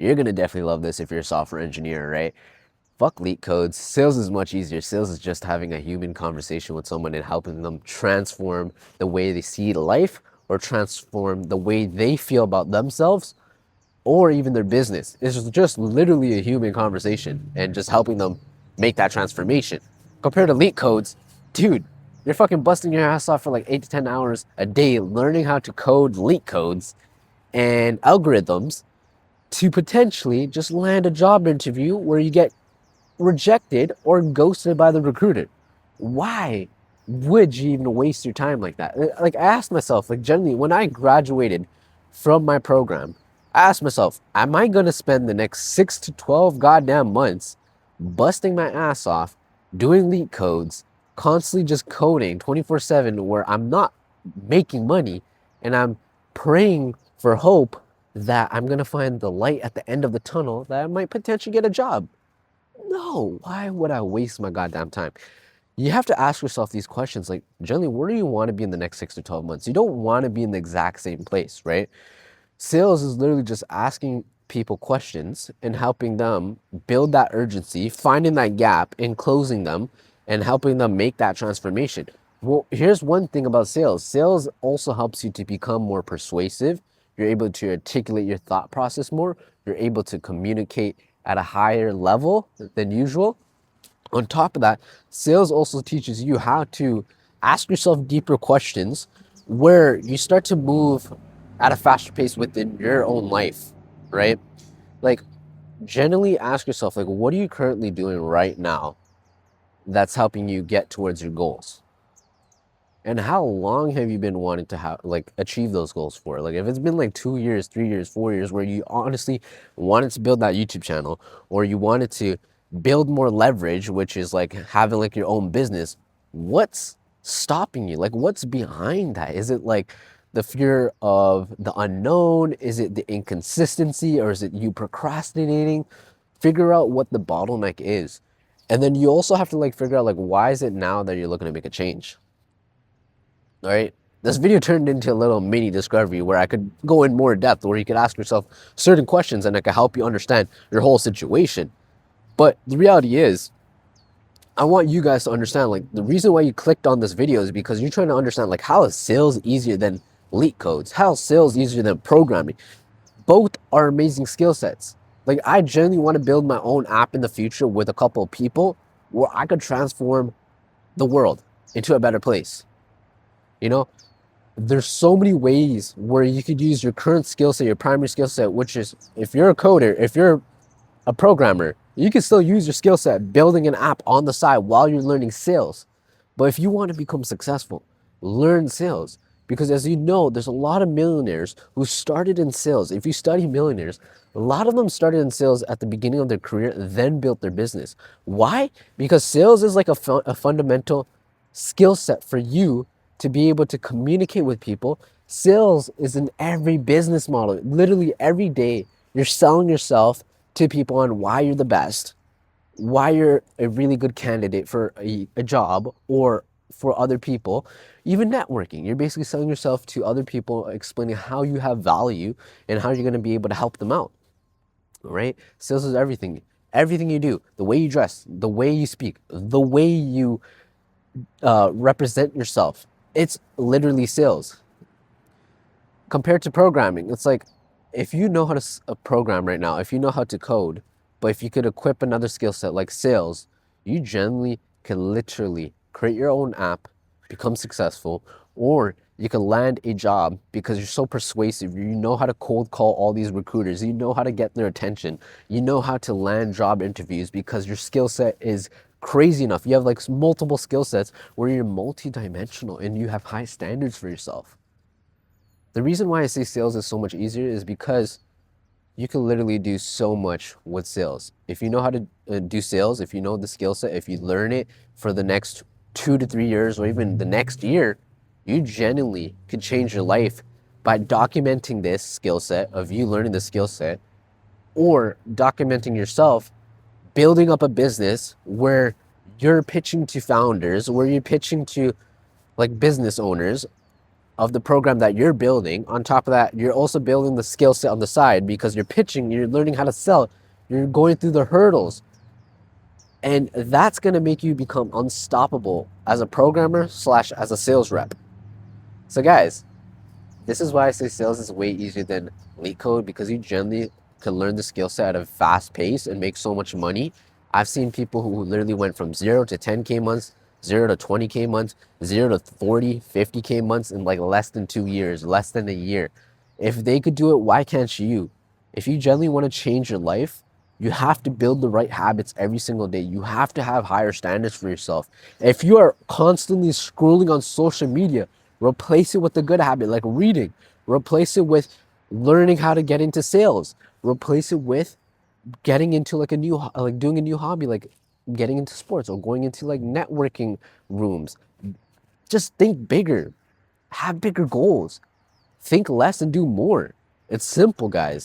You're gonna definitely love this if you're a software engineer, right? Fuck leak codes. Sales is much easier. Sales is just having a human conversation with someone and helping them transform the way they see life or transform the way they feel about themselves or even their business. It's just literally a human conversation and just helping them make that transformation. Compared to leak codes, dude, you're fucking busting your ass off for like 8 to 10 hours a day learning how to code leak codes and algorithms to potentially just land a job interview where you get rejected or ghosted by the recruiter. Why would you even waste your time like that? Like I asked myself, like generally when I graduated from my program, I asked myself, am I gonna spend the next 6 to 12 goddamn months busting my ass off, doing leak codes, constantly just coding 24/7 where I'm not making money and I'm praying for hope that I'm gonna find the light at the end of the tunnel that I might potentially get a job? No, why would I waste my goddamn time? You have to ask yourself these questions like, generally, where do you want to be in the next 6 to 12 months? You don't want to be in the exact same place, right? Sales is literally just asking people questions and helping them build that urgency, finding that gap and closing them and helping them make that transformation. Well, here's one thing about sales. Sales also helps you to become more persuasive. You're able to articulate your thought process more. You're able to communicate at a higher level than usual. On top of that, sales also teaches you how to ask yourself deeper questions where you start to move at a faster pace within your own life, right? Like, generally ask yourself, like, what are you currently doing right now that's helping you get towards your goals? And how long have you been wanting to have like achieve those goals for? Like if it's been like 2 years, 3 years, 4 years where you honestly wanted to build that YouTube channel or you wanted to build more leverage, which is like having like your own business, what's stopping you? Like what's behind that? Is it like the fear of the unknown? Is it the inconsistency or is it you procrastinating? Figure out what the bottleneck is. And then you also have to like figure out like why is it now that you're looking to make a change? All right. This video turned into a little mini discovery where I could go in more depth, where you could ask yourself certain questions and I could help you understand your whole situation. But the reality is, I want you guys to understand like the reason why you clicked on this video is because you're trying to understand like how is sales easier than leak codes? How is sales easier than programming? Both are amazing skill sets. Like I genuinely want to build my own app in the future with a couple of people where I could transform the world into a better place. You know, there's so many ways where you could use your current skill set, your primary skill set, which is if you're a coder, if you're a programmer, you can still use your skill set building an app on the side while you're learning sales. But if you want to become successful, learn sales. Because as you know, there's a lot of millionaires who started in sales. If you study millionaires, a lot of them started in sales at the beginning of their career, then built their business. Why? Because sales is like a fundamental skill set for you to be able to communicate with people. Sales is in every business model. Literally every day, you're selling yourself to people on why you're the best, why you're a really good candidate for a job or for other people. Even networking, you're basically selling yourself to other people, explaining how you have value and how you're going to be able to help them out. All right? Sales is everything. Everything you do, the way you dress, the way you speak, the way you represent yourself. It's literally sales. Compared to programming, it's like if you know how to program right now, if you know how to code, but if you could equip another skill set like sales, you generally can literally create your own app, become successful, or you can land a job because you're so persuasive. You know how to cold call all these recruiters. You know how to get their attention. You know how to land job interviews because your skill set is crazy enough. You have like multiple skill sets where you're multi-dimensional and you have high standards for yourself. The reason why I say sales is so much easier is because you can literally do so much with sales. If you know how to do sales, if you know the skill set, if you learn it for the next 2 to 3 years or even the next year, you genuinely could change your life by documenting this skill set of you learning the skill set or documenting yourself building up a business where you're pitching to founders, where you're pitching to like business owners of the program that you're building. On top of that, you're also building the skill set on the side because you're pitching, you're learning how to sell, you're going through the hurdles. And that's going to make you become unstoppable as a programmer slash as a sales rep. So guys, this is why I say sales is way easier than LeetCode, because you generally can learn the skill set at a fast pace and make so much money. I've seen people who literally went from 0 to 10K months, 0 to 20K months, 0 to 40, 50K months in like less than 2 years, less than a year. If they could do it, why can't you? If you generally want to change your life, you have to build the right habits every single day. You have to have higher standards for yourself. If you are constantly scrolling on social media, replace it with a good habit like reading. Replace it with learning how to get into sales. Replace it with getting into like doing a new hobby, like getting into sports or going into like networking rooms. Just think bigger. Have bigger goals. Think less and do more. It's simple, guys.